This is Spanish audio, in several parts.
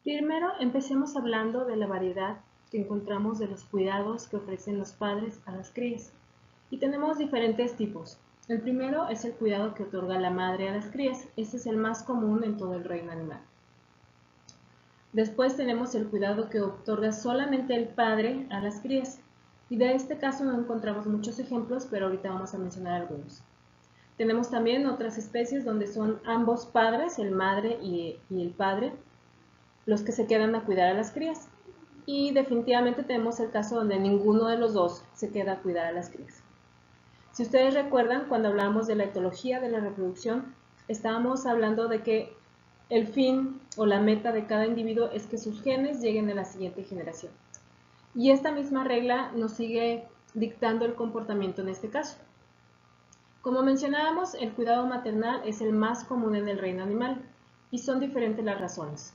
Primero, empecemos hablando de la variedad que encontramos de los cuidados que ofrecen los padres a las crías. Y tenemos diferentes tipos. El primero es el cuidado que otorga la madre a las crías. Este es el más común en todo el reino animal. Después tenemos el cuidado que otorga solamente el padre a las crías. Y de este caso no encontramos muchos ejemplos, pero ahorita vamos a mencionar algunos. Tenemos también otras especies donde son ambos padres, el madre y el padre, los que se quedan a cuidar a las crías. Y definitivamente tenemos el caso donde ninguno de los dos se queda a cuidar a las crías. Si ustedes recuerdan, cuando hablábamos de la etología de la reproducción, estábamos hablando de que el fin o la meta de cada individuo es que sus genes lleguen a la siguiente generación. Y esta misma regla nos sigue dictando el comportamiento en este caso. Como mencionábamos, el cuidado maternal es el más común en el reino animal y son diferentes las razones.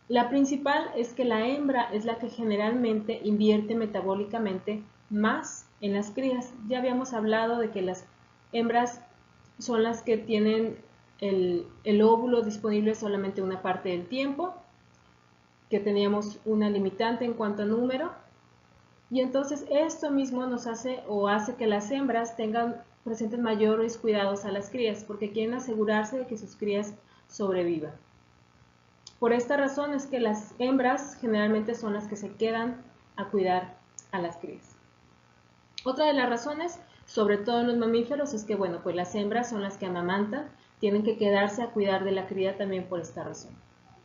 La principal es que la hembra es la que generalmente invierte metabólicamente más en las crías. Ya habíamos hablado de que las hembras son las que tienen el óvulo disponible solamente una parte del tiempo, que teníamos una limitante en cuanto a número, y entonces esto mismo nos hace que las hembras presenten mayores cuidados a las crías, porque quieren asegurarse de que sus crías sobrevivan. Por esta razón es que las hembras generalmente son las que se quedan a cuidar a las crías. Otra de las razones, sobre todo en los mamíferos, es que pues las hembras son las que amamantan, tienen que quedarse a cuidar de la cría también por esta razón.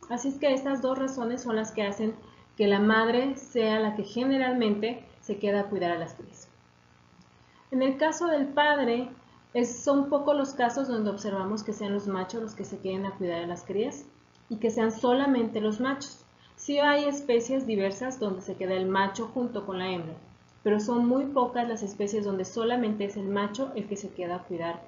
Así es que estas dos razones son las que hacen que la madre sea la que generalmente se queda a cuidar a las crías. En el caso del padre, son pocos los casos donde observamos que sean los machos los que se queden a cuidar a las crías y que sean solamente los machos. Sí hay especies diversas donde se queda el macho junto con la hembra, pero son muy pocas las especies donde solamente es el macho el que se queda a cuidar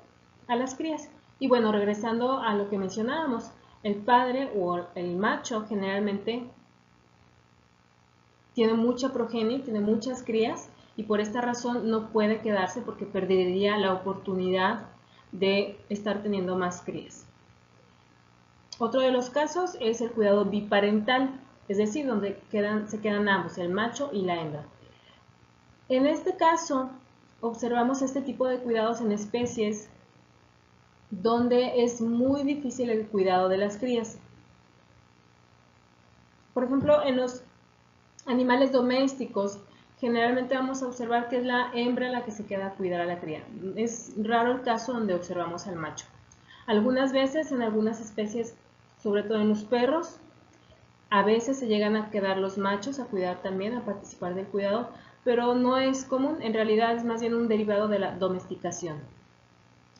a las crías. Y bueno, regresando a lo que mencionábamos, el padre o el macho generalmente tiene mucha progenie, tiene muchas crías y por esta razón no puede quedarse porque perdería la oportunidad de estar teniendo más crías. Otro de los casos es el cuidado biparental, es decir, donde se quedan ambos, el macho y la hembra. En este caso, observamos este tipo de cuidados en especies donde es muy difícil el cuidado de las crías. Por ejemplo, en los animales domésticos, generalmente vamos a observar que es la hembra la que se queda a cuidar a la cría. Es raro el caso donde observamos al macho. Algunas veces, en algunas especies, sobre todo en los perros, a veces se llegan a quedar los machos a cuidar también, a participar del cuidado, pero no es común, en realidad es más bien un derivado de la domesticación.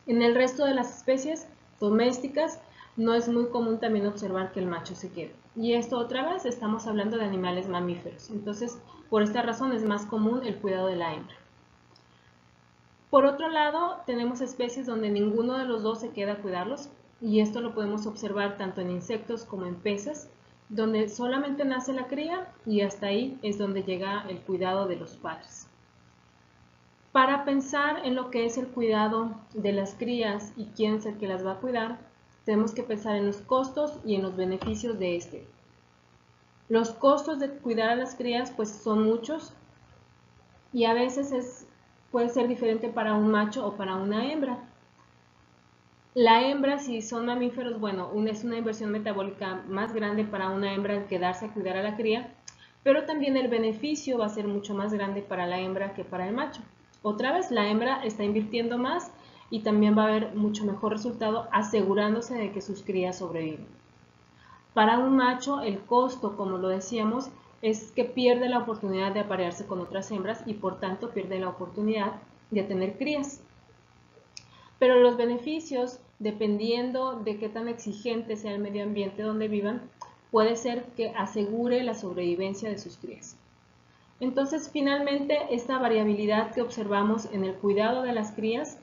En el resto de las especies domésticas no es muy común también observar que el macho se quede. Y esto otra vez estamos hablando de animales mamíferos, entonces por esta razón es más común el cuidado de la hembra. Por otro lado, tenemos especies donde ninguno de los dos se queda a cuidarlos, y esto lo podemos observar tanto en insectos como en peces, donde solamente nace la cría y hasta ahí es donde llega el cuidado de los padres. Para pensar en lo que es el cuidado de las crías y quién es el que las va a cuidar, tenemos que pensar en los costos y en los beneficios de este. Los costos de cuidar a las crías pues son muchos y a veces puede ser diferente para un macho o para una hembra. La hembra, si son mamíferos, bueno, es una inversión metabólica más grande para una hembra en quedarse a cuidar a la cría, pero también el beneficio va a ser mucho más grande para la hembra que para el macho. Otra vez, la hembra está invirtiendo más y también va a haber mucho mejor resultado asegurándose de que sus crías sobreviven. Para un macho, el costo, como lo decíamos, es que pierde la oportunidad de aparearse con otras hembras y por tanto pierde la oportunidad de tener crías. Pero los beneficios, dependiendo de qué tan exigente sea el medio ambiente donde vivan, puede ser que asegure la sobrevivencia de sus crías. Entonces, finalmente, esta variabilidad que observamos en el cuidado de las crías,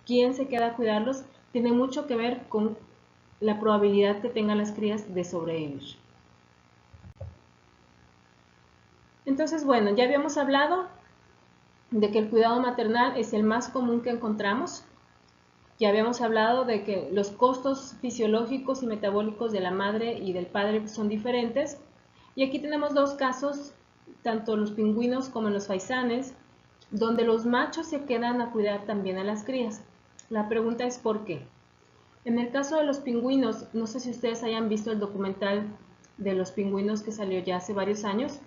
quién se queda a cuidarlos, tiene mucho que ver con la probabilidad que tengan las crías de sobrevivir. Entonces, bueno, ya habíamos hablado de que el cuidado maternal es el más común que encontramos. Ya habíamos hablado de que los costos fisiológicos y metabólicos de la madre y del padre son diferentes Y aquí tenemos dos casos, tanto los pingüinos como los faisanes, donde los machos se quedan a cuidar también a las crías. La pregunta es ¿por qué? En el caso de los pingüinos, no sé si ustedes hayan visto el documental de los pingüinos que salió ya hace varios años,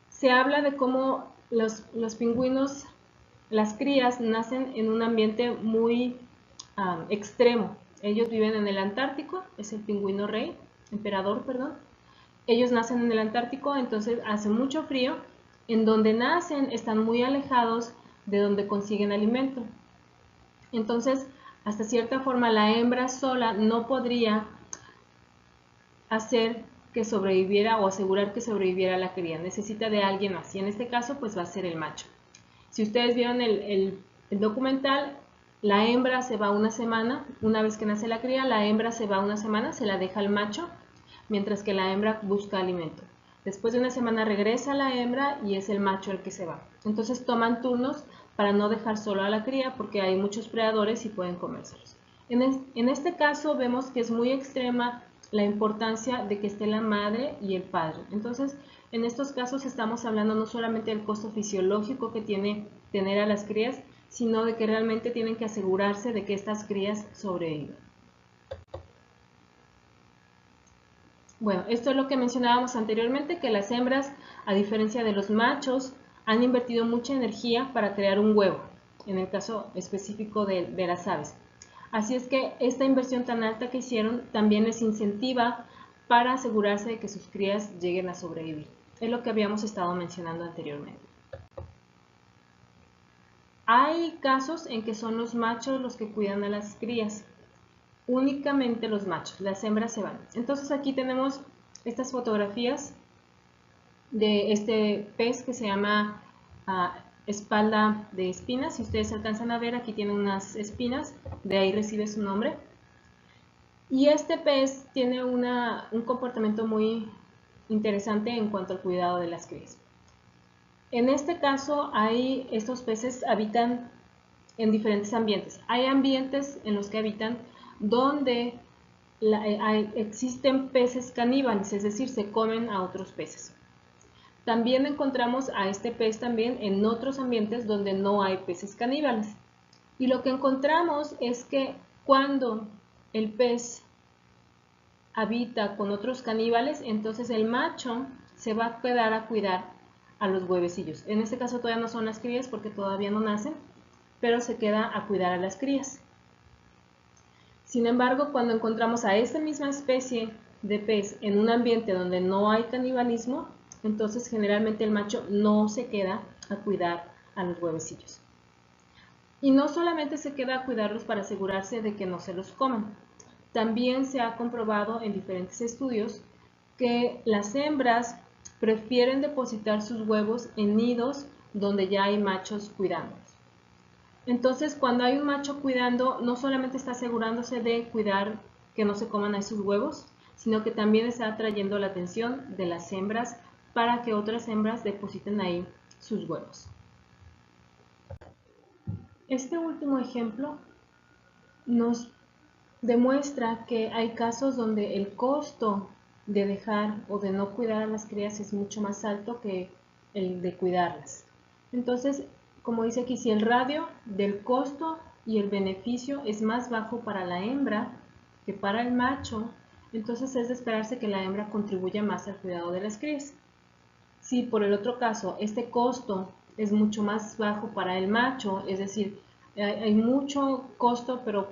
se habla de cómo los pingüinos, las crías, nacen en un ambiente muy extremo. Ellos viven en el Antártico, es el pingüino rey, emperador, perdón. Ellos nacen en el Antártico, entonces hace mucho frío. En donde nacen están muy alejados de donde consiguen alimento. Entonces, hasta cierta forma, la hembra sola no podría hacer que sobreviviera o asegurar que sobreviviera la cría. Necesita de alguien más y en este caso pues va a ser el macho. Si ustedes vieron el documental, la hembra se va una semana, una vez que nace la cría, la hembra se va una semana, se la deja al macho, mientras que la hembra busca alimento. Después de una semana regresa la hembra y es el macho el que se va. Entonces toman turnos para no dejar solo a la cría porque hay muchos predadores y pueden comérselos. En este caso vemos que es muy extrema la importancia de que esté la madre y el padre. Entonces, en estos casos estamos hablando no solamente del costo fisiológico que tiene tener a las crías, sino de que realmente tienen que asegurarse de que estas crías sobrevivan. Bueno, esto es lo que mencionábamos anteriormente, que las hembras, a diferencia de los machos, han invertido mucha energía para crear un huevo, en el caso específico de las aves. Así es que esta inversión tan alta que hicieron también les incentiva para asegurarse de que sus crías lleguen a sobrevivir. Es lo que habíamos estado mencionando anteriormente. Hay casos en que son los machos los que cuidan a las crías. Únicamente los machos, las hembras se van. Entonces aquí tenemos estas fotografías de este pez que se llama espalda de espinas. Si ustedes alcanzan a ver, aquí tiene unas espinas, de ahí recibe su nombre. Y este pez tiene un comportamiento muy interesante en cuanto al cuidado de las crías. En este caso, estos peces habitan en diferentes ambientes. Hay ambientes en los que habitan donde existen peces caníbales, es decir, se comen a otros peces. También encontramos a este pez también en otros ambientes donde no hay peces caníbales. Y lo que encontramos es que cuando el pez habita con otros caníbales, entonces el macho se va a quedar a cuidar a los huevecillos. En este caso todavía no son las crías porque todavía no nacen, pero se queda a cuidar a las crías. Sin embargo, cuando encontramos a esta misma especie de pez en un ambiente donde no hay canibalismo, entonces generalmente el macho no se queda a cuidar a los huevecillos. Y no solamente se queda a cuidarlos para asegurarse de que no se los coman. También se ha comprobado en diferentes estudios que las hembras prefieren depositar sus huevos en nidos donde ya hay machos cuidándolos. Entonces, cuando hay un macho cuidando, no solamente está asegurándose de cuidar que no se coman a esos huevos, sino que también está atrayendo la atención de las hembras para que otras hembras depositen ahí sus huevos. Este último ejemplo nos demuestra que hay casos donde el costo de dejar o de no cuidar a las crías es mucho más alto que el de cuidarlas. Entonces, como dice aquí, si el radio del costo y el beneficio es más bajo para la hembra que para el macho, entonces es de esperarse que la hembra contribuya más al cuidado de las crías. Si por el otro caso este costo es mucho más bajo para el macho, es decir, hay mucho costo pero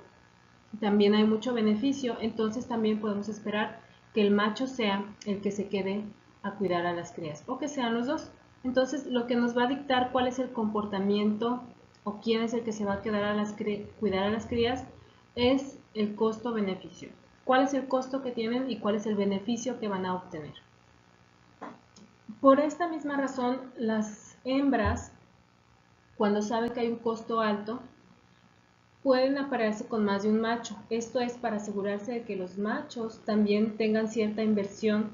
también hay mucho beneficio, entonces también podemos esperar que el macho sea el que se quede a cuidar a las crías o que sean los dos. Entonces lo que nos va a dictar cuál es el comportamiento o quién es el que se va a quedar a cuidar a las crías es el costo-beneficio. ¿Cuál es el costo que tienen y cuál es el beneficio que van a obtener? Por esta misma razón, las hembras, cuando saben que hay un costo alto, pueden aparearse con más de un macho. Esto es para asegurarse de que los machos también tengan cierta inversión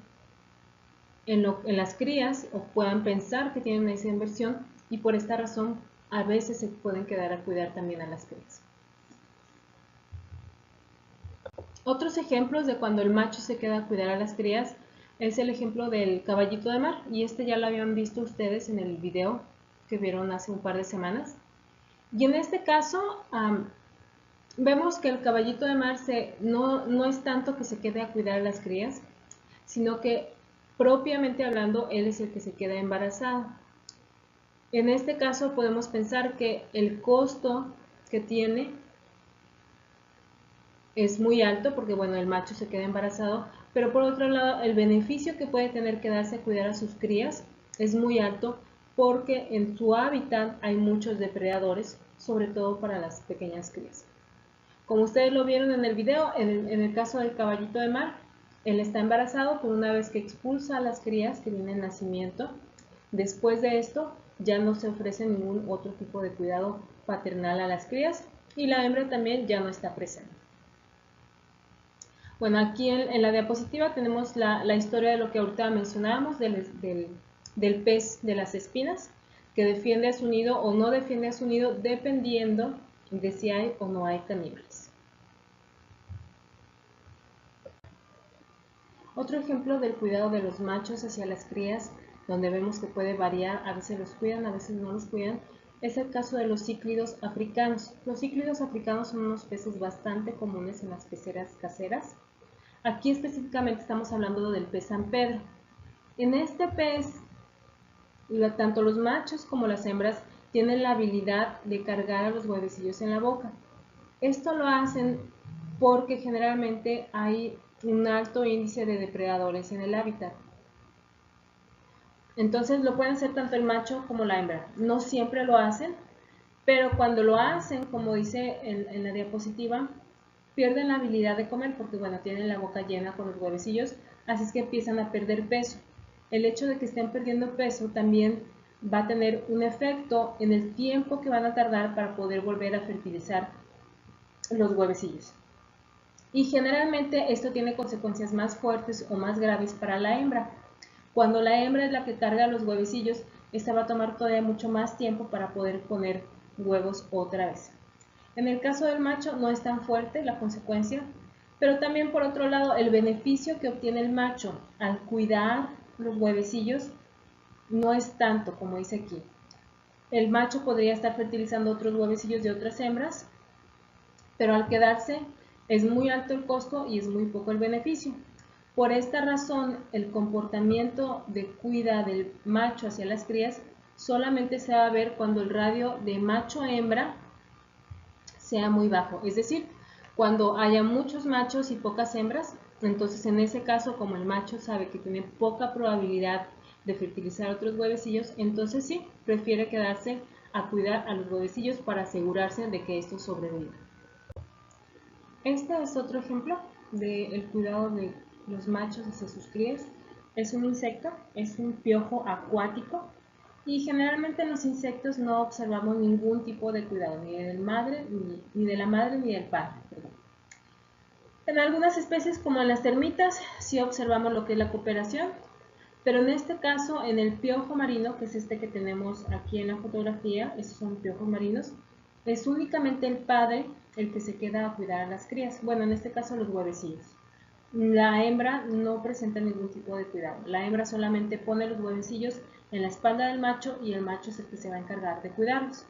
en las crías o puedan pensar que tienen esa inversión y por esta razón a veces se pueden quedar a cuidar también a las crías. Otros ejemplos de cuando el macho se queda a cuidar a las crías es el ejemplo del caballito de mar, y este ya lo habían visto ustedes en el video que vieron hace un par de semanas. Y en este caso vemos que el caballito de mar no es tanto que se quede a cuidar a las crías, sino que propiamente hablando él es el que se queda embarazado. En este caso podemos pensar que el costo que tiene es muy alto porque bueno, el macho se queda embarazado, pero por otro lado el beneficio que puede tener quedarse a cuidar a sus crías es muy alto porque en su hábitat hay muchos depredadores, sobre todo para las pequeñas crías. Como ustedes lo vieron en el video, en el caso del caballito de mar, él está embarazado, pero una vez que expulsa a las crías que vienen en nacimiento, después de esto ya no se ofrece ningún otro tipo de cuidado paternal a las crías y la hembra también ya no está presente. Bueno, aquí en la diapositiva tenemos la historia de lo que ahorita mencionábamos del pez de las espinas, que defiende a su nido o no defiende a su nido dependiendo de si hay o no hay caníbales. Otro ejemplo del cuidado de los machos hacia las crías, donde vemos que puede variar, a veces los cuidan, a veces no los cuidan, es el caso de los cíclidos africanos. Los cíclidos africanos son unos peces bastante comunes en las peceras caseras. Aquí específicamente estamos hablando del pez San Pedro. En este pez, tanto los machos como las hembras tienen la habilidad de cargar a los huevecillos en la boca. Esto lo hacen porque generalmente hay un alto índice de depredadores en el hábitat. Entonces lo pueden hacer tanto el macho como la hembra. No siempre lo hacen, pero cuando lo hacen, como dice en la diapositiva, pierden la habilidad de comer porque bueno, tienen la boca llena con los huevecillos, así es que empiezan a perder peso. El hecho de que estén perdiendo peso también va a tener un efecto en el tiempo que van a tardar para poder volver a fertilizar los huevecillos. Y generalmente esto tiene consecuencias más fuertes o más graves para la hembra. Cuando la hembra es la que carga los huevecillos, esta va a tomar todavía mucho más tiempo para poder poner huevos otra vez. En el caso del macho no es tan fuerte la consecuencia, pero también por otro lado el beneficio que obtiene el macho al cuidar los huevecillos no es tanto como dice aquí. El macho podría estar fertilizando otros huevecillos de otras hembras, pero al quedarse es muy alto el costo y es muy poco el beneficio. Por esta razón, el comportamiento de cuida del macho hacia las crías solamente se va a ver cuando el radio de macho-hembra sea muy bajo, es decir, cuando haya muchos machos y pocas hembras. Entonces en ese caso, como el macho sabe que tiene poca probabilidad de fertilizar otros huevecillos, entonces sí, prefiere quedarse a cuidar a los huevecillos para asegurarse de que estos sobrevivan. Este es otro ejemplo del cuidado de los machos hacia sus crías. Es un insecto, es un piojo acuático y generalmente en los insectos no observamos ningún tipo de cuidado, ni de la madre ni del padre. Perdón. En algunas especies como en las termitas sí observamos lo que es la cooperación, pero en este caso en el piojo marino, que es este que tenemos aquí en la fotografía, estos son piojos marinos, es únicamente el padre el que se queda a cuidar a las crías, bueno, en este caso los huevecillos. La hembra no presenta ningún tipo de cuidado, la hembra solamente pone los huevecillos en la espalda del macho y el macho es el que se va a encargar de cuidarlos.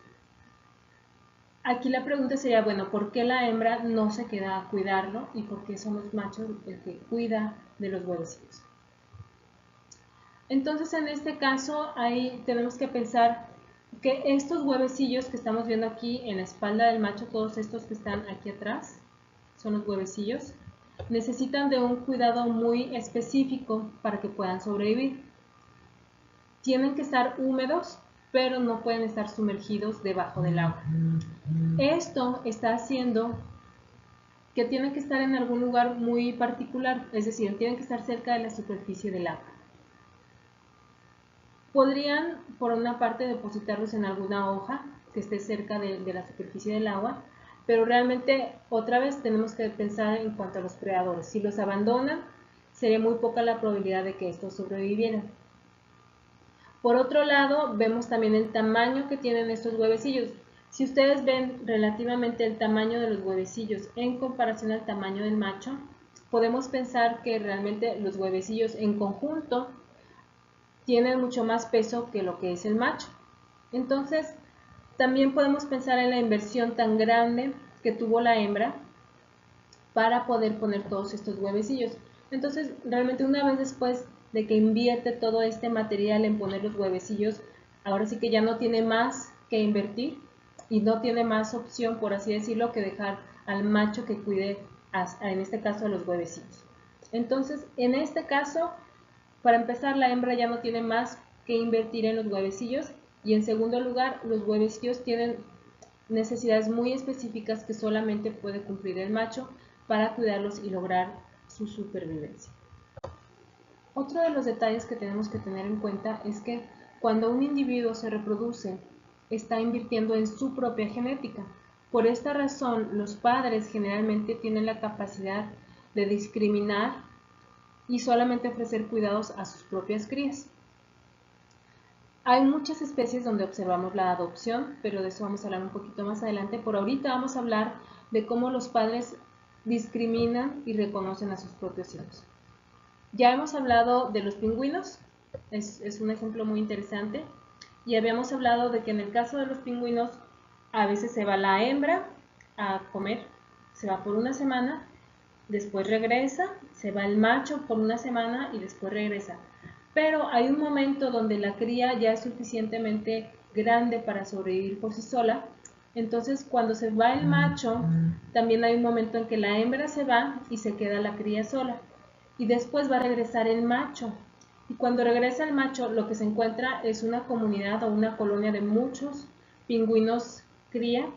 Aquí la pregunta sería, bueno, ¿por qué la hembra no se queda a cuidarlo y por qué son los machos el que cuida de los huevecillos? Entonces en este caso ahí tenemos que pensar que estos huevecillos que estamos viendo aquí en la espalda del macho, todos estos que están aquí atrás, son los huevecillos, necesitan de un cuidado muy específico para que puedan sobrevivir. Tienen que estar húmedos, pero no pueden estar sumergidos debajo del agua. Esto está haciendo que tienen que estar en algún lugar muy particular, es decir, tienen que estar cerca de la superficie del agua. Podrían, por una parte, depositarlos en alguna hoja que esté cerca de la superficie del agua, pero realmente, otra vez, tenemos que pensar en cuanto a los predadores. Si los abandonan, sería muy poca la probabilidad de que estos sobrevivieran. Por otro lado, vemos también el tamaño que tienen estos huevecillos. Si ustedes ven relativamente el tamaño de los huevecillos en comparación al tamaño del macho, podemos pensar que realmente los huevecillos en conjunto tienen mucho más peso que lo que es el macho. Entonces, también podemos pensar en la inversión tan grande que tuvo la hembra para poder poner todos estos huevecillos. Entonces, realmente una vez después de que invierte todo este material en poner los huevecillos, ahora sí que ya no tiene más que invertir y no tiene más opción, por así decirlo, que dejar al macho que cuide, en este caso, a los huevecillos. Entonces, en este caso, para empezar, la hembra ya no tiene más que invertir en los huevecillos, y en segundo lugar, los huevecillos tienen necesidades muy específicas que solamente puede cumplir el macho para cuidarlos y lograr su supervivencia. Otro de los detalles que tenemos que tener en cuenta es que cuando un individuo se reproduce, está invirtiendo en su propia genética. Por esta razón, los padres generalmente tienen la capacidad de discriminar y solamente ofrecer cuidados a sus propias crías. Hay muchas especies donde observamos la adopción, pero de eso vamos a hablar un poquito más adelante. Por ahorita vamos a hablar de cómo los padres discriminan y reconocen a sus propios hijos. Ya hemos hablado de los pingüinos, es un ejemplo muy interesante, y habíamos hablado de que en el caso de los pingüinos a veces se va la hembra a comer, se va por una semana, después regresa, se va el macho por una semana y después regresa. Pero hay un momento donde la cría ya es suficientemente grande para sobrevivir por sí sola. Entonces, cuando se va el macho, también hay un momento en que la hembra se va y se queda la cría sola. Y después va a regresar el macho. Y cuando regresa el macho, lo que se encuentra es una comunidad o una colonia de muchos pingüinos cría.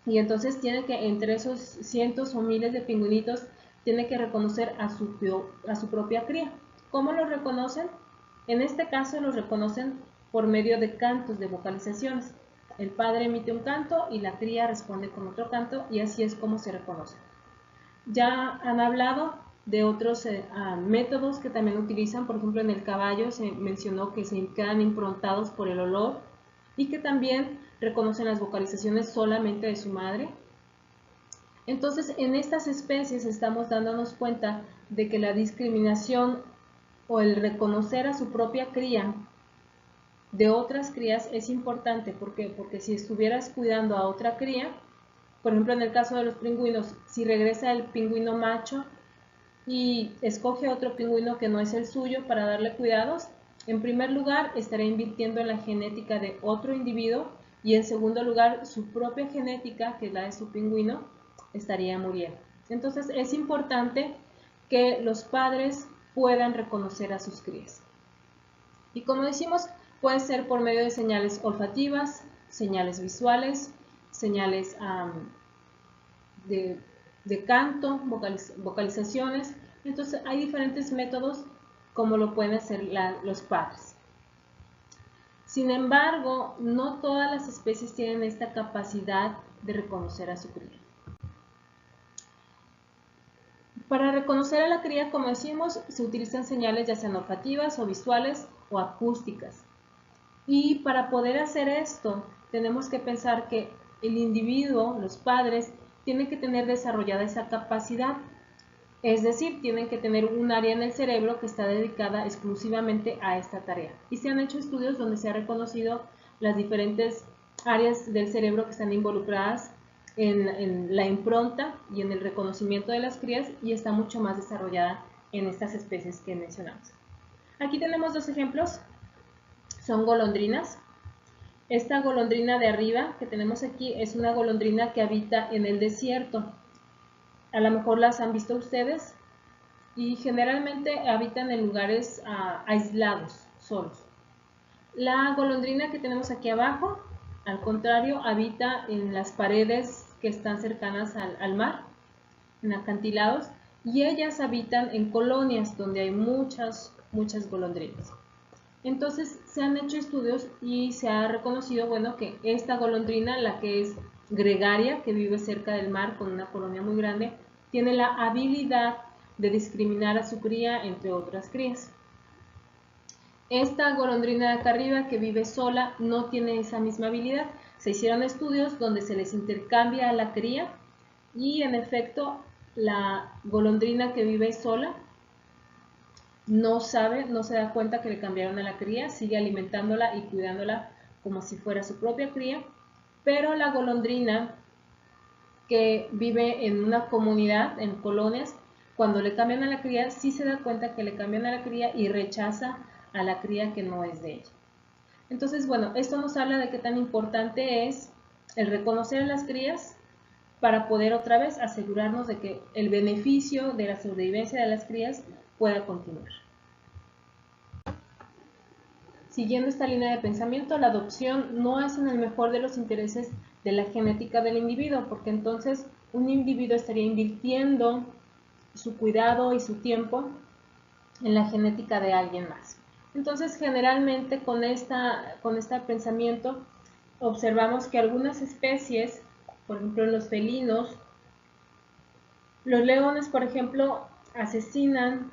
Y entonces tiene que, entre esos cientos o miles de pingüinitos, tiene que reconocer a su propia cría. ¿Cómo lo reconocen? En este caso los reconocen por medio de cantos, de vocalizaciones. El padre emite un canto y la cría responde con otro canto, y así es como se reconoce. Ya han hablado de otros métodos que también utilizan. Por ejemplo, en el caballo se mencionó que se quedan improntados por el olor y que también reconocen las vocalizaciones solamente de su madre. Entonces, en estas especies estamos dándonos cuenta de que la discriminación o el reconocer a su propia cría de otras crías es importante. ¿Por qué? Porque si estuvieras cuidando a otra cría, por ejemplo en el caso de los pingüinos, si regresa el pingüino macho y escoge otro pingüino que no es el suyo para darle cuidados, en primer lugar estará invirtiendo en la genética de otro individuo, y en segundo lugar su propia genética, que es la de su pingüino, estaría muriendo. Entonces es importante que los padres puedan reconocer a sus crías. Y como decimos, puede ser por medio de señales olfativas, señales visuales, señales de canto, vocalizaciones. Entonces hay diferentes métodos como lo pueden hacer los padres. Sin embargo, no todas las especies tienen esta capacidad de reconocer a su cría. Para reconocer a la cría, como decimos, se utilizan señales ya sean olfativas o visuales o acústicas. Y para poder hacer esto, tenemos que pensar que el individuo, los padres, tienen que tener desarrollada esa capacidad. Es decir, tienen que tener un área en el cerebro que está dedicada exclusivamente a esta tarea. Y se han hecho estudios donde se ha reconocido las diferentes áreas del cerebro que están involucradas en la impronta y en el reconocimiento de las crías, y está mucho más desarrollada en estas especies que mencionamos. Aquí tenemos dos ejemplos, son golondrinas. Esta golondrina de arriba que tenemos aquí es una golondrina que habita en el desierto. A lo mejor las han visto ustedes, y generalmente habitan en lugares aislados, solos. La golondrina que tenemos aquí abajo, al contrario, habita en las paredes que están cercanas al mar, en acantilados, y ellas habitan en colonias donde hay muchas golondrinas. Entonces se han hecho estudios y se ha reconocido, bueno, que esta golondrina, la que es gregaria, que vive cerca del mar con una colonia muy grande, tiene la habilidad de discriminar a su cría entre otras crías. Esta golondrina de acá arriba, que vive sola, no tiene esa misma habilidad. Se hicieron estudios donde se les intercambia a la cría y en efecto la golondrina que vive sola no sabe, no se da cuenta que le cambiaron a la cría, sigue alimentándola y cuidándola como si fuera su propia cría, pero la golondrina que vive en una comunidad, en colonias, cuando le cambian a la cría, sí se da cuenta que le cambian a la cría y rechaza a la cría que no es de ella. Entonces, bueno, esto nos habla de qué tan importante es el reconocer a las crías para poder otra vez asegurarnos de que el beneficio de la sobrevivencia de las crías pueda continuar. Siguiendo esta línea de pensamiento, la adopción no es en el mejor de los intereses de la genética del individuo, porque entonces un individuo estaría invirtiendo su cuidado y su tiempo en la genética de alguien más. Entonces, generalmente con este pensamiento observamos que algunas especies, por ejemplo en los felinos, los leones, por ejemplo, asesinan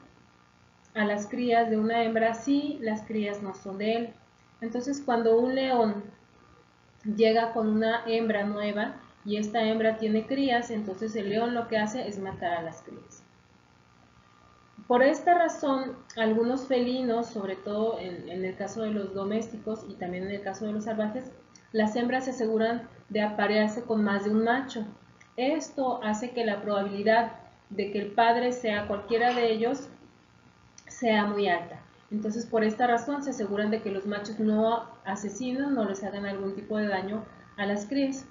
a las crías de una hembra si las crías no son de él. Entonces, cuando un león llega con una hembra nueva y esta hembra tiene crías, entonces el león lo que hace es matar a las crías. Por esta razón, algunos felinos, sobre todo en el caso de los domésticos y también en el caso de los salvajes, las hembras se aseguran de aparearse con más de un macho. Esto hace que la probabilidad de que el padre sea cualquiera de ellos sea muy alta. Entonces, por esta razón se aseguran de que los machos no asesinen, no les hagan algún tipo de daño a las crías.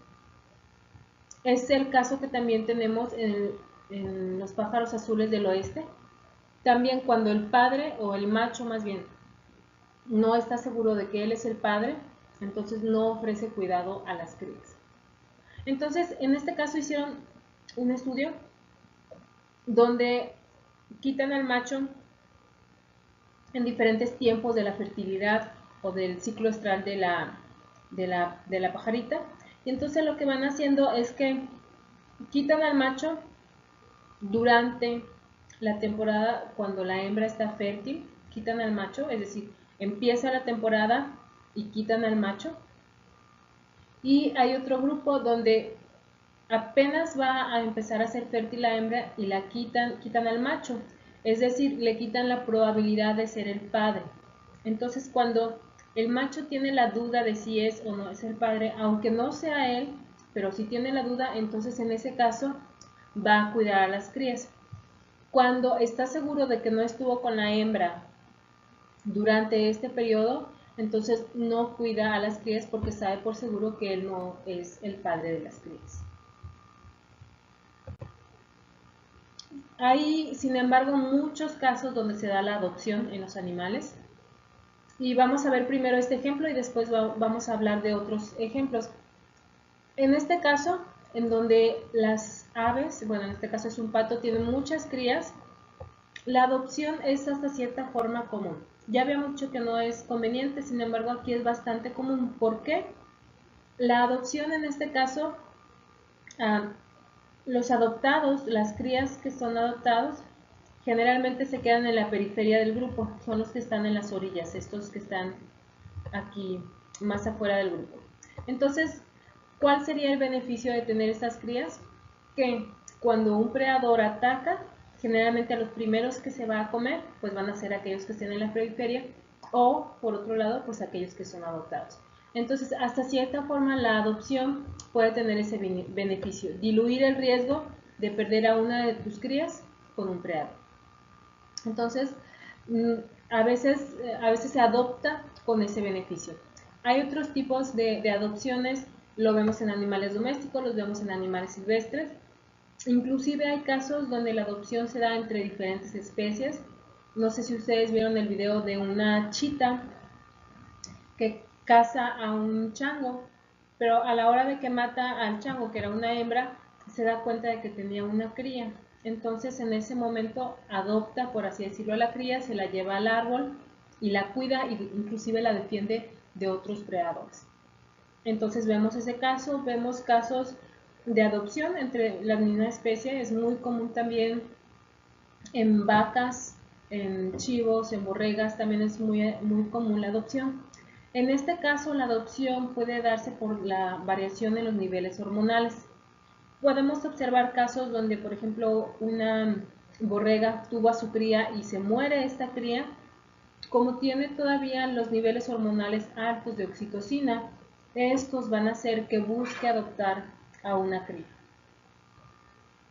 Es el caso que también tenemos en los pájaros azules del oeste. También cuando el padre, o el macho más bien, no está seguro de que él es el padre, entonces no ofrece cuidado a las crías. Entonces, en este caso hicieron un estudio donde quitan al macho en diferentes tiempos de la fertilidad o del ciclo estral de la pajarita. Y entonces lo que van haciendo es que quitan al macho durante la temporada cuando la hembra está fértil, quitan al macho, es decir, empieza la temporada y quitan al macho. Y hay otro grupo donde apenas va a empezar a ser fértil la hembra y la quitan al macho, es decir, le quitan la probabilidad de ser el padre. Entonces, cuando el macho tiene la duda de si es o no es el padre, aunque no sea él, pero si tiene la duda, entonces en ese caso va a cuidar a las crías. Cuando está seguro de que no estuvo con la hembra durante este periodo, entonces no cuida a las crías porque sabe por seguro que él no es el padre de las crías. Hay, sin embargo, muchos casos donde se da la adopción en los animales. Y vamos a ver primero este ejemplo y después vamos a hablar de otros ejemplos. En este caso, en donde las aves, bueno, en este caso es un pato, tienen muchas crías, la adopción es hasta cierta forma común. Ya habíamos dicho que no es conveniente, sin embargo aquí es bastante común. ¿Por qué? La adopción en este caso, los adoptados, las crías que son adoptados, generalmente se quedan en la periferia del grupo, son los que están en las orillas, estos que están aquí más afuera del grupo. Entonces, ¿cuál sería el beneficio de tener estas crías? Que cuando un predador ataca, generalmente a los primeros que se va a comer, pues van a ser aquellos que estén en la periferia, o por otro lado, pues aquellos que son adoptados. Entonces, hasta cierta forma, la adopción puede tener ese beneficio, diluir el riesgo de perder a una de tus crías con un predador. Entonces, a veces se adopta con ese beneficio. Hay otros tipos de adopciones, lo vemos en animales domésticos, los vemos en animales silvestres. Inclusive hay casos donde la adopción se da entre diferentes especies. No sé si ustedes vieron el video de una chita que caza a un chango, pero a la hora de que mata al chango, que era una hembra, se da cuenta de que tenía una cría. Entonces en ese momento adopta, por así decirlo, a la cría, se la lleva al árbol y la cuida e inclusive la defiende de otros predadores. Entonces vemos ese caso, vemos casos de adopción entre la misma especie, es muy común también en vacas, en chivos, en borregas, también es muy común la adopción. En este caso, la adopción puede darse por la variación en los niveles hormonales. Podemos observar casos donde, por ejemplo, una borrega tuvo a su cría y se muere esta cría. Como tiene todavía los niveles hormonales altos de oxitocina, estos van a hacer que busque adoptar a una cría.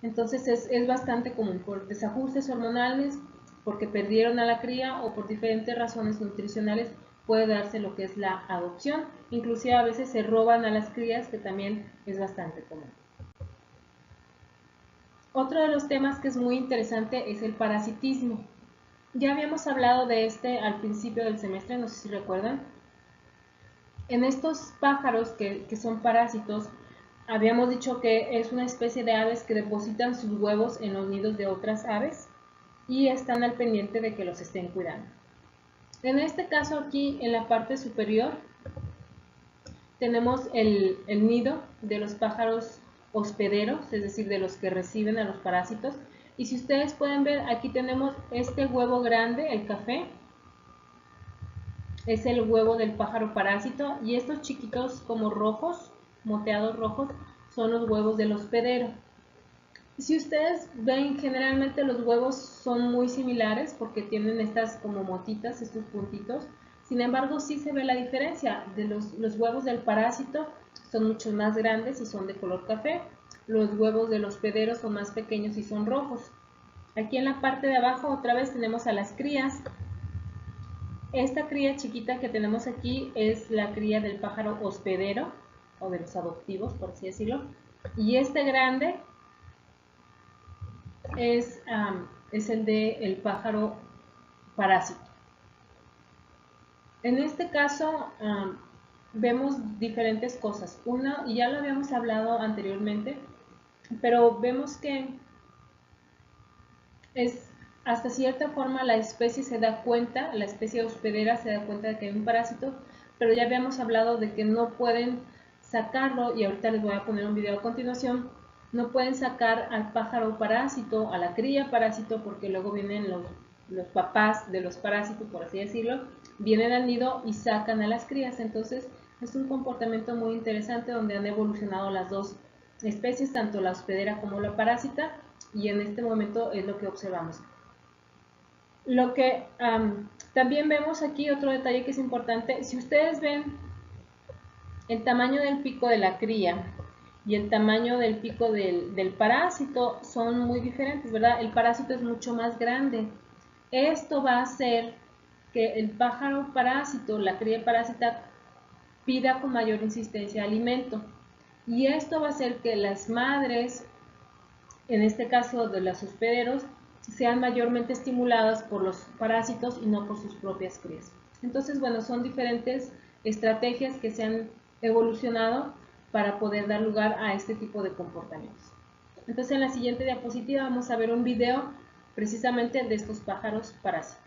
Entonces es bastante común por desajustes hormonales, porque perdieron a la cría o por diferentes razones nutricionales puede darse lo que es la adopción. Inclusive a veces se roban a las crías, que también es bastante común. Otro de los temas que es muy interesante es el parasitismo. Ya habíamos hablado de este al principio del semestre, no sé si recuerdan. En estos pájaros que son parásitos, habíamos dicho que es una especie de aves que depositan sus huevos en los nidos de otras aves y están al pendiente de que los estén cuidando. En este caso aquí, en la parte superior, tenemos el nido de los pájaros hospederos, es decir, de los que reciben a los parásitos. Y si ustedes pueden ver, aquí tenemos este huevo grande, el café, es el huevo del pájaro parásito, y estos chiquitos como rojos, moteados rojos, son los huevos del hospedero. Si ustedes ven, generalmente los huevos son muy similares porque tienen estas como motitas, estos puntitos. Sin embargo, sí se ve la diferencia. Los huevos del parásito son mucho más grandes y son de color café. Los huevos del hospedero son más pequeños y son rojos. Aquí en la parte de abajo otra vez tenemos a las crías. Esta cría chiquita que tenemos aquí es la cría del pájaro hospedero o de los adoptivos, por así decirlo. Y este grande es el del pájaro parásito. En este caso vemos diferentes cosas. Una, y ya lo habíamos hablado anteriormente, pero vemos que es hasta cierta forma la especie se da cuenta, la especie hospedera se da cuenta de que hay un parásito, pero ya habíamos hablado de que no pueden sacarlo, y ahorita les voy a poner un video a continuación. No pueden sacar al pájaro parásito, a la cría parásito, porque luego vienen los papás de los parásitos, por así decirlo, vienen al nido y sacan a las crías. Entonces es un comportamiento muy interesante donde han evolucionado las dos especies, tanto la hospedera como la parásita, y en este momento es lo que observamos. Lo que también vemos aquí, otro detalle que es importante, si ustedes ven el tamaño del pico de la cría y el tamaño del pico del parásito son muy diferentes, ¿verdad? El parásito es mucho más grande. Esto va a hacer que el pájaro parásito, la cría parásita, pida con mayor insistencia alimento. Y esto va a hacer que las madres, en este caso de los hospederos, sean mayormente estimuladas por los parásitos y no por sus propias crías. Entonces, bueno, son diferentes estrategias que se han evolucionado para poder dar lugar a este tipo de comportamientos. Entonces, en la siguiente diapositiva vamos a ver un video precisamente de estos pájaros parásitos.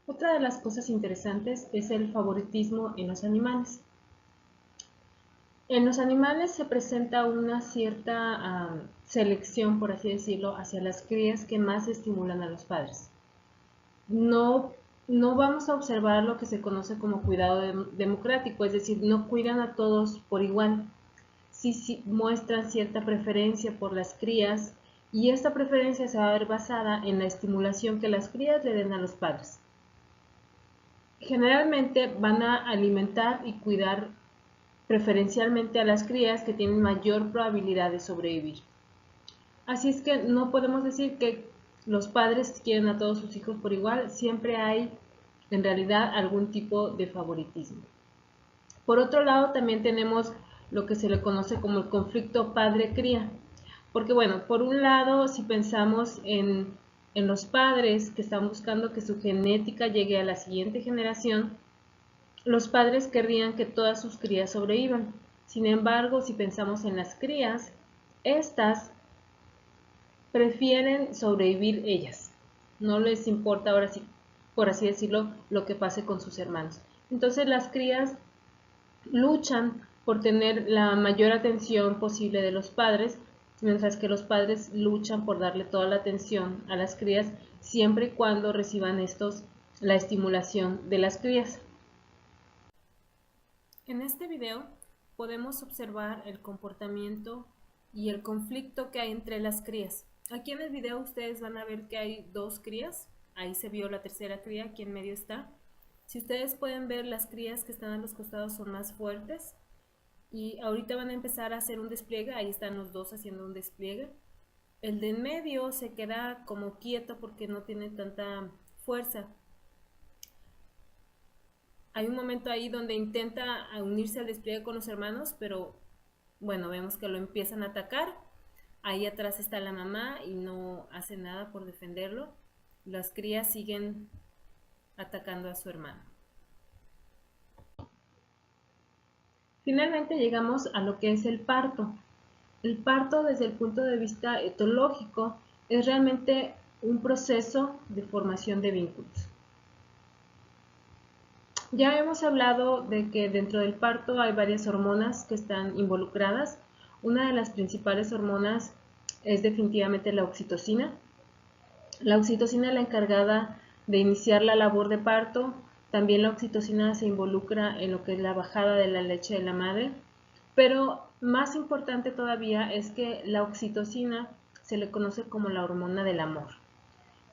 Otra de las cosas interesantes es el favoritismo en los animales. En los animales se presenta una cierta selección, por así decirlo, hacia las crías que más estimulan a los padres. No vamos a observar lo que se conoce como cuidado democrático, es decir, no cuidan a todos por igual. Sí muestran cierta preferencia por las crías, y esta preferencia se va a ver basada en la estimulación que las crías le den a los padres. Generalmente van a alimentar y cuidar preferencialmente a las crías que tienen mayor probabilidad de sobrevivir. Así es que no podemos decir que los padres quieren a todos sus hijos por igual, siempre hay en realidad algún tipo de favoritismo. Por otro lado, también tenemos lo que se le conoce como el conflicto padre-cría. Porque bueno, por un lado, si pensamos en los padres que están buscando que su genética llegue a la siguiente generación, los padres querrían que todas sus crías sobrevivan. Sin embargo, si pensamos en las crías, estas prefieren sobrevivir ellas. No les importa ahora sí, por así decirlo, lo que pase con sus hermanos. Entonces las crías luchan por tener la mayor atención posible de los padres, mientras que los padres luchan por darle toda la atención a las crías siempre y cuando reciban estos la estimulación de las crías. En este video podemos observar el comportamiento y el conflicto que hay entre las crías. Aquí en el video ustedes van a ver que hay dos crías, ahí se vio la tercera cría, aquí en medio está. Si ustedes pueden ver, las crías que están a los costados son más fuertes y ahorita van a empezar a hacer un despliegue, ahí están los dos haciendo un despliegue. El de en medio se queda como quieto porque no tiene tanta fuerza. Hay un momento ahí donde intenta unirse al despliegue con los hermanos, pero bueno, vemos que lo empiezan a atacar. Ahí atrás está la mamá y no hace nada por defenderlo. Las crías siguen atacando a su hermano. Finalmente llegamos a lo que es el parto. El parto, desde el punto de vista etológico, es realmente un proceso de formación de vínculos. Ya hemos hablado de que dentro del parto hay varias hormonas que están involucradas. Una de las principales hormonas es definitivamente la oxitocina. La oxitocina es la encargada de iniciar la labor de parto. También la oxitocina se involucra en lo que es la bajada de la leche de la madre. Pero más importante todavía es que la oxitocina se le conoce como la hormona del amor.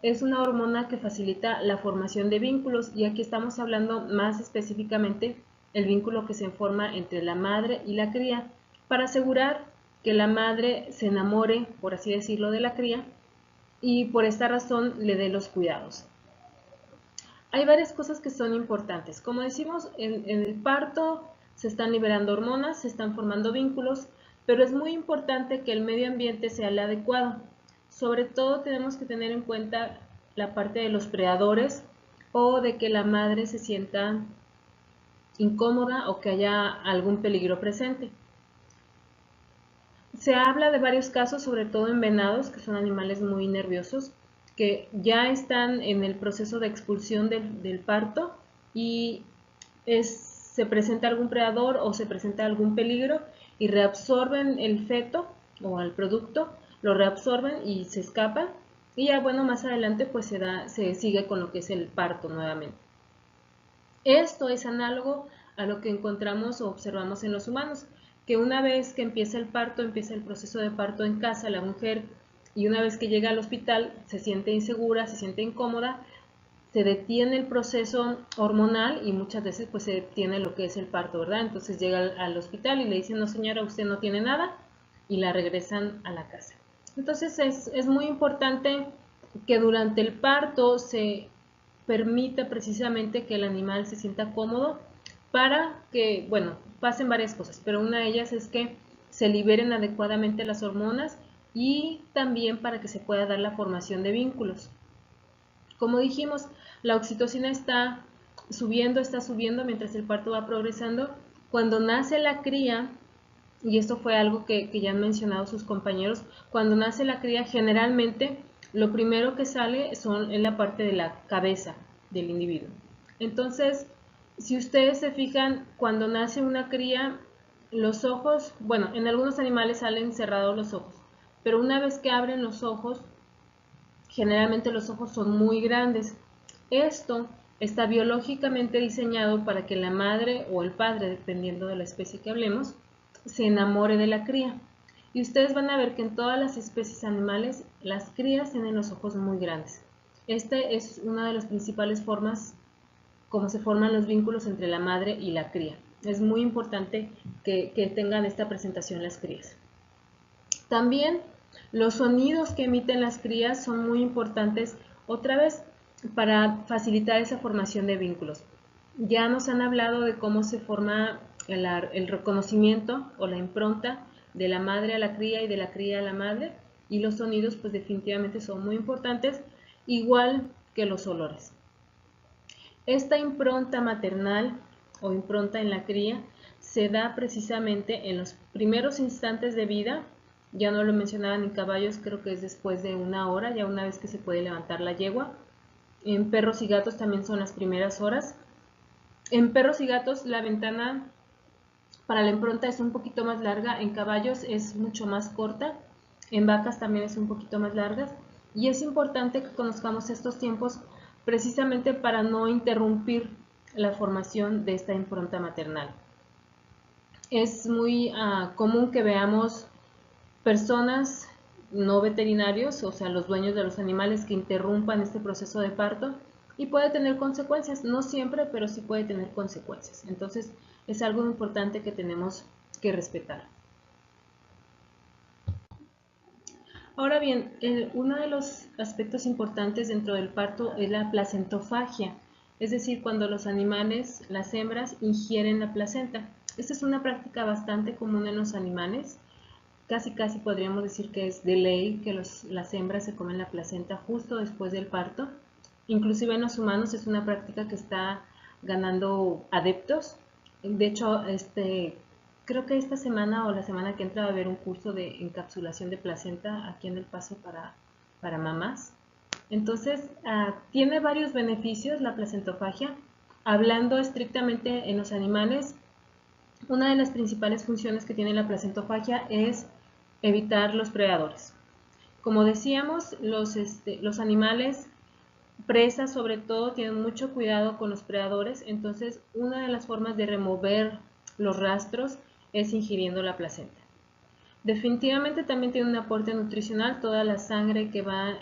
Es una hormona que facilita la formación de vínculos y aquí estamos hablando más específicamente el vínculo que se forma entre la madre y la cría para asegurar que la madre se enamore, por así decirlo, de la cría y por esta razón le dé los cuidados. Hay varias cosas que son importantes. Como decimos, en el parto se están liberando hormonas, se están formando vínculos, pero es muy importante que el medio ambiente sea el adecuado. Sobre todo tenemos que tener en cuenta la parte de los predadores o de que la madre se sienta incómoda o que haya algún peligro presente. Se habla de varios casos, sobre todo en venados, que son animales muy nerviosos, que ya están en el proceso de expulsión del parto y se presenta algún predador o se presenta algún peligro y reabsorben el feto o el producto, lo reabsorben y se escapan y ya bueno, más adelante pues se sigue con lo que es el parto nuevamente. Esto es análogo a lo que encontramos o observamos en los humanos, que una vez que empieza el parto, empieza el proceso de parto en casa, la mujer, y una vez que llega al hospital se siente insegura, se siente incómoda, se detiene el proceso hormonal y muchas veces pues se detiene lo que es el parto, ¿verdad? Entonces llega al hospital y le dicen, no señora, usted no tiene nada, y la regresan a la casa. Entonces es muy importante que durante el parto se permita precisamente que el animal se sienta cómodo para que, bueno, pasen varias cosas, pero una de ellas es que se liberen adecuadamente las hormonas y también para que se pueda dar la formación de vínculos. Como dijimos, la oxitocina está subiendo mientras el parto va progresando. Cuando nace la cría, y esto fue algo que ya han mencionado sus compañeros, cuando nace la cría generalmente lo primero que sale en la parte de la cabeza del individuo. Entonces, si ustedes se fijan, cuando nace una cría, los ojos, bueno, en algunos animales salen cerrados los ojos, pero una vez que abren los ojos, generalmente los ojos son muy grandes. Esto está biológicamente diseñado para que la madre o el padre, dependiendo de la especie que hablemos, se enamore de la cría. Y ustedes van a ver que en todas las especies animales, las crías tienen los ojos muy grandes. Esta es una de las principales formas como se forman los vínculos entre la madre y la cría. Es muy importante que tengan esta presentación las crías. También los sonidos que emiten las crías son muy importantes. Otra vez, para facilitar esa formación de vínculos. Ya nos han hablado de cómo se forma el reconocimiento o la impronta de la madre a la cría y de la cría a la madre, y los sonidos pues definitivamente son muy importantes, igual que los olores. Esta impronta maternal o impronta en la cría se da precisamente en los primeros instantes de vida. Ya no lo mencionaban en caballos, creo que es después de 1 hora, ya una vez que se puede levantar la yegua. En perros y gatos también son las primeras horas. En perros y gatos la ventana para la impronta es un poquito más larga, en caballos es mucho más corta, en vacas también es un poquito más larga, y es importante que conozcamos estos tiempos precisamente para no interrumpir la formación de esta impronta maternal. Es muy común que veamos personas no veterinarios, o sea, los dueños de los animales, que interrumpan este proceso de parto, y puede tener consecuencias, no siempre, pero sí puede tener consecuencias. Entonces, es algo importante que tenemos que respetar. Ahora bien, uno de los aspectos importantes dentro del parto es la placentofagia, es decir, cuando los animales, las hembras, ingieren la placenta. Esta es una práctica bastante común en los animales. Casi podríamos decir que es de ley que las hembras se comen la placenta justo después del parto. Inclusive en los humanos es una práctica que está ganando adeptos. De hecho, creo que esta semana o la semana que entra va a haber un curso de encapsulación de placenta aquí en El Paso para mamás. Entonces, tiene varios beneficios la placentofagia. Hablando estrictamente en los animales, una de las principales funciones que tiene la placentofagia es evitar los predadores. Como decíamos, los animales presas sobre todo tienen mucho cuidado con los predadores, entonces una de las formas de remover los rastros es ingiriendo la placenta. Definitivamente también tiene un aporte nutricional, toda la sangre que va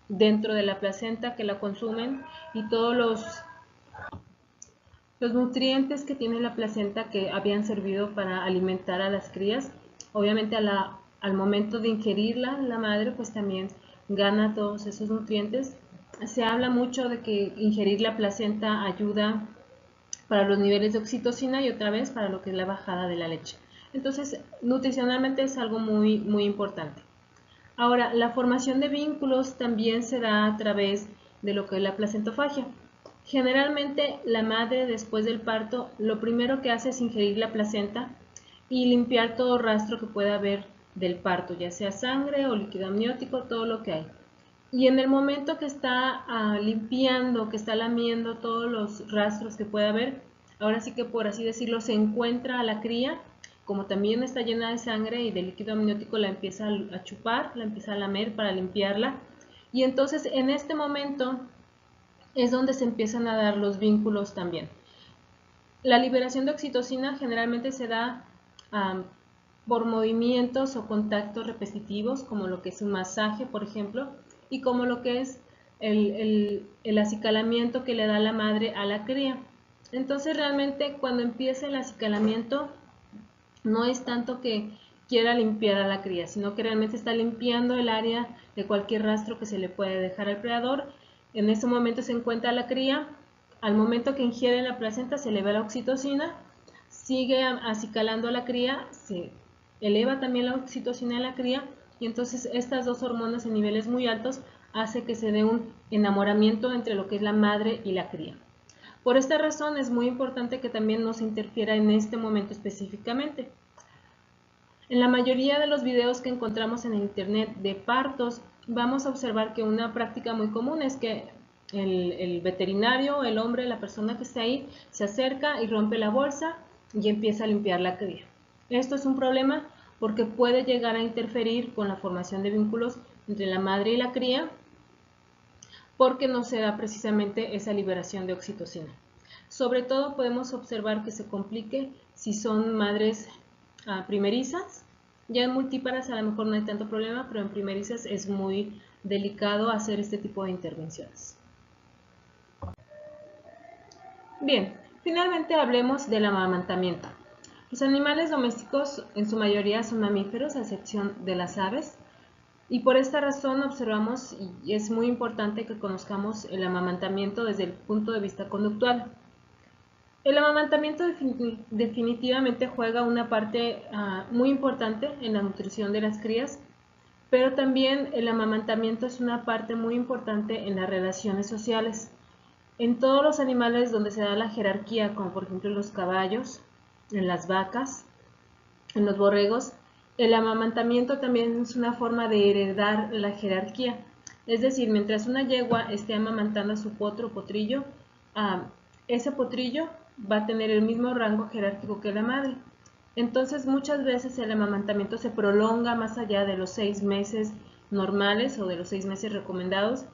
dentro de la placenta, que la consumen, y todos los nutrientes que tiene la placenta que habían servido para alimentar a las crías. Obviamente al momento de ingerirla, la madre pues también gana todos esos nutrientes. Se habla mucho de que ingerir la placenta ayuda para los niveles de oxitocina y otra vez para lo que es la bajada de la leche. Entonces, nutricionalmente es algo muy, muy importante. Ahora, la formación de vínculos también se da a través de lo que es la placentofagia. Generalmente, la madre después del parto lo primero que hace es ingerir la placenta y limpiar todo rastro que pueda haber del parto, ya sea sangre o líquido amniótico, todo lo que hay. Y en el momento que está limpiando, que está lamiendo todos los rastros que pueda haber, ahora sí que por así decirlo, se encuentra a la cría, como también está llena de sangre y de líquido amniótico, la empieza a chupar, la empieza a lamer para limpiarla. Y entonces en este momento es donde se empiezan a dar los vínculos también. La liberación de oxitocina generalmente se da por movimientos o contactos repetitivos, como lo que es un masaje, por ejemplo, y como lo que es el acicalamiento que le da la madre a la cría. Entonces realmente cuando empieza el acicalamiento no es tanto que quiera limpiar a la cría, sino que realmente está limpiando el área de cualquier rastro que se le puede dejar al predador. En ese momento se encuentra la cría, al momento que ingiere la placenta se eleva la oxitocina, sigue acicalando a la cría, se eleva también la oxitocina en la cría, y entonces estas dos hormonas en niveles muy altos hace que se dé un enamoramiento entre lo que es la madre y la cría. Por esta razón es muy importante que también no se interfiera en este momento específicamente. En la mayoría de los videos que encontramos en internet de partos, vamos a observar que una práctica muy común es que el veterinario, el hombre, la persona que está ahí, se acerca y rompe la bolsa y empieza a limpiar la cría. Esto es un problema porque puede llegar a interferir con la formación de vínculos entre la madre y la cría, porque no se da precisamente esa liberación de oxitocina. Sobre todo podemos observar que se complique si son madres primerizas. Ya en multíparas a lo mejor no hay tanto problema, pero en primerizas es muy delicado hacer este tipo de intervenciones. Bien, finalmente hablemos del amamantamiento. Los animales domésticos en su mayoría son mamíferos, a excepción de las aves. Y por esta razón observamos, y es muy importante que conozcamos el amamantamiento desde el punto de vista conductual. El amamantamiento definitivamente juega una parte muy importante en la nutrición de las crías, pero también el amamantamiento es una parte muy importante en las relaciones sociales. En todos los animales donde se da la jerarquía, como por ejemplo en los caballos, en las vacas, en los borregos, el amamantamiento también es una forma de heredar la jerarquía. Es decir, mientras una yegua esté amamantando a su potro o potrillo, ese potrillo va a tener el mismo rango jerárquico que la madre. Entonces, muchas veces el amamantamiento se prolonga más allá de los 6 meses normales o de los 6 meses recomendados,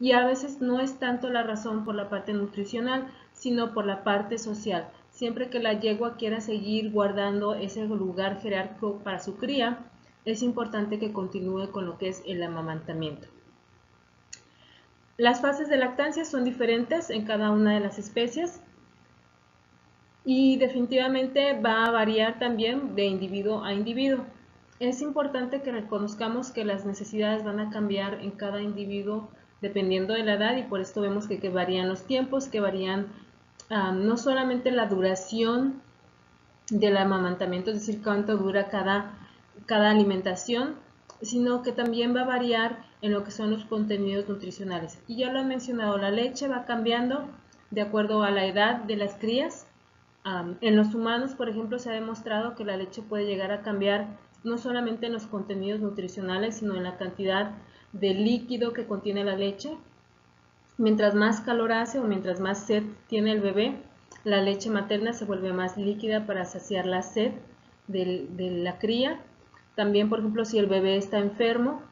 y a veces no es tanto la razón por la parte nutricional, sino por la parte social. Siempre que la yegua quiera seguir guardando ese lugar jerárquico para su cría, es importante que continúe con lo que es el amamantamiento. Las fases de lactancia son diferentes en cada una de las especies y definitivamente va a variar también de individuo a individuo. Es importante que reconozcamos que las necesidades van a cambiar en cada individuo dependiendo de la edad, y por esto vemos que varían los tiempos, que varían no solamente la duración del amamantamiento, es decir, cuánto dura cada alimentación, sino que también va a variar en lo que son los contenidos nutricionales. Y ya lo he mencionado, la leche va cambiando de acuerdo a la edad de las crías. En los humanos, por ejemplo, se ha demostrado que la leche puede llegar a cambiar no solamente en los contenidos nutricionales, sino en la cantidad de líquido que contiene la leche. Mientras más calor hace o mientras más sed tiene el bebé, la leche materna se vuelve más líquida para saciar la sed de la cría. También, por ejemplo, si el bebé está enfermo,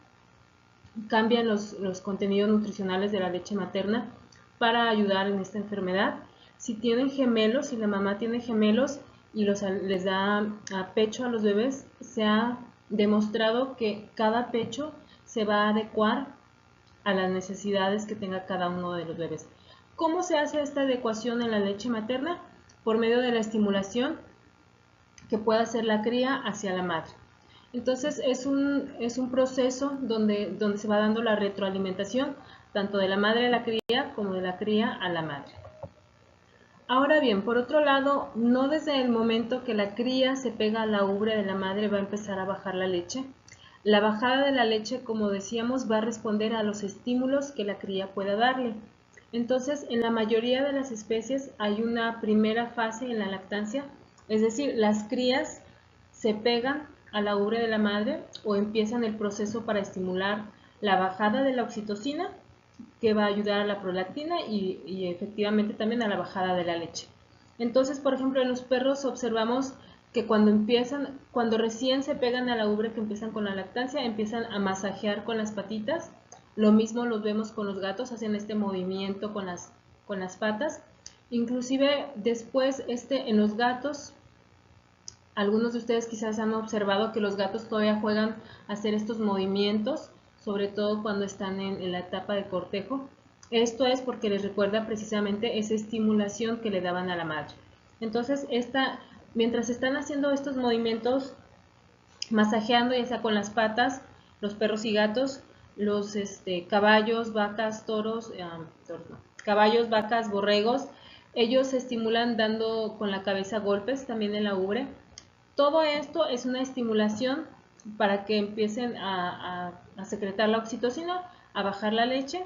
cambian los contenidos nutricionales de la leche materna para ayudar en esta enfermedad. Si tienen gemelos, si la mamá tiene gemelos y les da pecho a los bebés, se ha demostrado que cada pecho se va a adecuar a las necesidades que tenga cada uno de los bebés. ¿Cómo se hace esta adecuación en la leche materna? Por medio de la estimulación que pueda hacer la cría hacia la madre. Entonces es un proceso donde se va dando la retroalimentación tanto de la madre a la cría como de la cría a la madre. Ahora bien, por otro lado, no desde el momento que la cría se pega a la ubre de la madre va a empezar a bajar la leche. La bajada de la leche, como decíamos, va a responder a los estímulos que la cría pueda darle. Entonces, en la mayoría de las especies hay una primera fase en la lactancia, es decir, las crías se pegan a la ubre de la madre o empiezan el proceso para estimular la bajada de la oxitocina, que va a ayudar a la prolactina y efectivamente también a la bajada de la leche. Entonces, por ejemplo, en los perros observamos que cuando recién se pegan a la ubre, que empiezan con la lactancia, empiezan a masajear con las patitas. Lo mismo los vemos con los gatos, hacen este movimiento con las patas. Inclusive después en los gatos, algunos de ustedes quizás han observado que los gatos todavía juegan a hacer estos movimientos, sobre todo cuando están en la etapa de cortejo. Esto es porque les recuerda precisamente esa estimulación que le daban a la madre. Entonces, mientras están haciendo estos movimientos, masajeando ya sea con las patas, los perros y gatos, los caballos, vacas, caballos, vacas, borregos, ellos se estimulan dando con la cabeza golpes también en la ubre. Todo esto es una estimulación para que empiecen a secretar la oxitocina, a bajar la leche,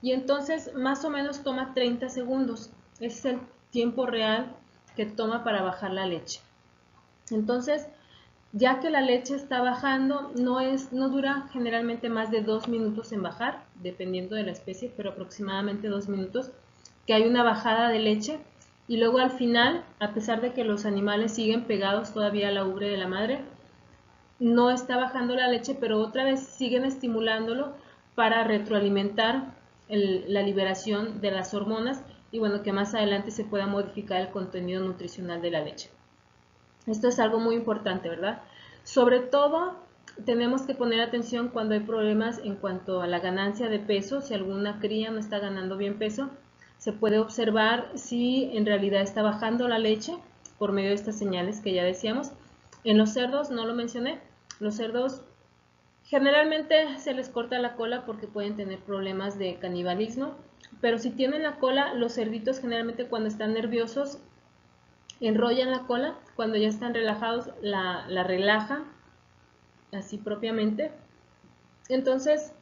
y entonces más o menos toma 30 segundos. Ese es el tiempo real que toma para bajar la leche. Entonces, ya que la leche está bajando, no dura generalmente más de 2 minutos en bajar, dependiendo de la especie, pero aproximadamente 2 minutos, que hay una bajada de leche. Y luego al final, a pesar de que los animales siguen pegados todavía a la ubre de la madre, no está bajando la leche, pero otra vez siguen estimulándolo para retroalimentar la liberación de las hormonas y bueno, que más adelante se pueda modificar el contenido nutricional de la leche. Esto es algo muy importante, ¿verdad? Sobre todo, tenemos que poner atención cuando hay problemas en cuanto a la ganancia de peso. Si alguna cría no está ganando bien peso, se puede observar si en realidad está bajando la leche por medio de estas señales que ya decíamos. En los cerdos, no lo mencioné, los cerdos Generalmente se les corta la cola porque pueden tener problemas de canibalismo, pero si tienen la cola, los cerditos generalmente cuando están nerviosos enrollan la cola, cuando ya están relajados la relajan así propiamente. Entonces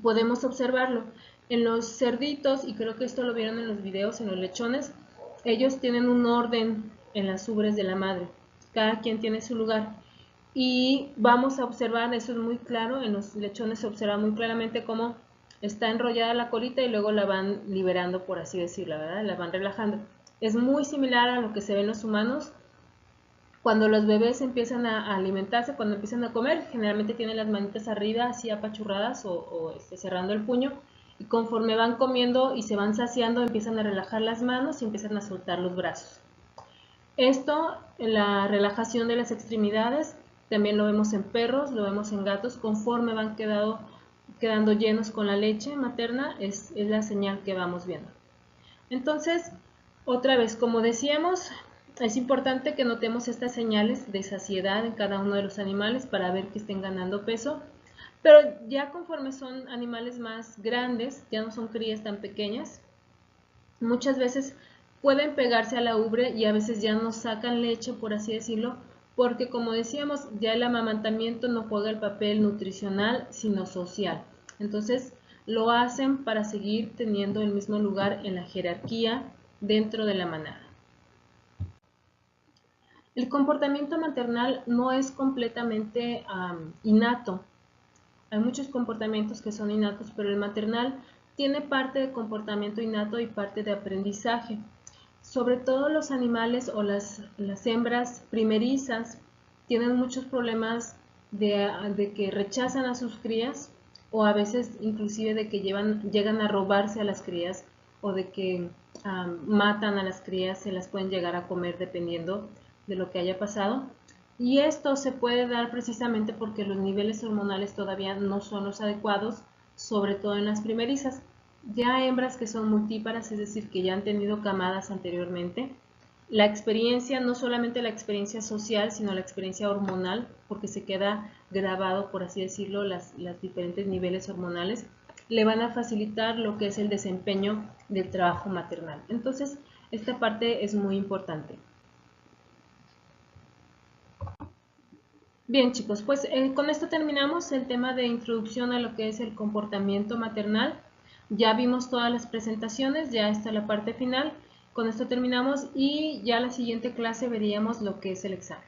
podemos observarlo. En los cerditos, y creo que esto lo vieron en los videos, en los lechones, ellos tienen un orden en las ubres de la madre. Cada quien tiene su lugar. Y vamos a observar, eso es muy claro, en los lechones se observa muy claramente cómo está enrollada la colita y luego la van liberando, por así decirlo, ¿verdad? La van relajando. Es muy similar a lo que se ve en los humanos. Cuando los bebés empiezan a alimentarse, cuando empiezan a comer, generalmente tienen las manitas arriba, así apachurradas o cerrando el puño, y conforme van comiendo y se van saciando, empiezan a relajar las manos y empiezan a soltar los brazos. Esto, la relajación de las extremidades, también lo vemos en perros, lo vemos en gatos, conforme van quedando llenos con la leche materna, es la señal que vamos viendo. Entonces, otra vez, como decíamos, es importante que notemos estas señales de saciedad en cada uno de los animales para ver que estén ganando peso, pero ya conforme son animales más grandes, ya no son crías tan pequeñas, muchas veces pueden pegarse a la ubre y a veces ya no sacan leche, por así decirlo, porque como decíamos, ya el amamantamiento no juega el papel nutricional, sino social. Entonces, lo hacen para seguir teniendo el mismo lugar en la jerarquía dentro de la manada. El comportamiento maternal no es completamente innato. Hay muchos comportamientos que son innatos, pero el maternal tiene parte de comportamiento innato y parte de aprendizaje. Sobre todo los animales o las hembras primerizas tienen muchos problemas de que rechazan a sus crías o a veces inclusive de que llegan a robarse a las crías o de que matan a las crías, se las pueden llegar a comer dependiendo de lo que haya pasado. Y esto se puede dar precisamente porque los niveles hormonales todavía no son los adecuados, sobre todo en las primerizas. Ya hembras que son multíparas, es decir, que ya han tenido camadas anteriormente, la experiencia, no solamente la experiencia social, sino la experiencia hormonal, porque se queda grabado, por así decirlo, los diferentes niveles hormonales, le van a facilitar lo que es el desempeño del trabajo maternal. Entonces, esta parte es muy importante. Bien, chicos, pues con esto terminamos el tema de introducción a lo que es el comportamiento maternal. Ya vimos todas las presentaciones, ya está la parte final. Con esto terminamos y ya la siguiente clase veríamos lo que es el examen.